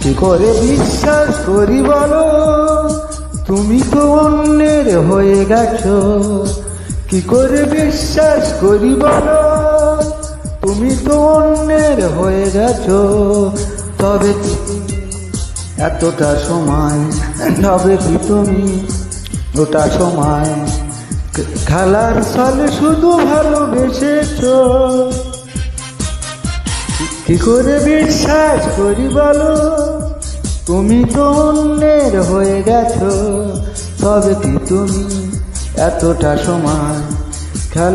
কি করে বিশ্বাস করি বলো, তুমি তো অন্যের হয়ে গেছো। কি করে বিশ্বাস করি বলো, তুমি তো অন্যের হয়ে গেছো। তবে কি তুমি এতটা সময়, তবে কি তুমি ওটা সময় খেলার ছলে শুধু ভালোবেসেছো। কি করে বিশ্বাস করি বলো, তুমি তো অন্যের হয়ে গেছো। তবে কি তুমি এতটা সময় খেলা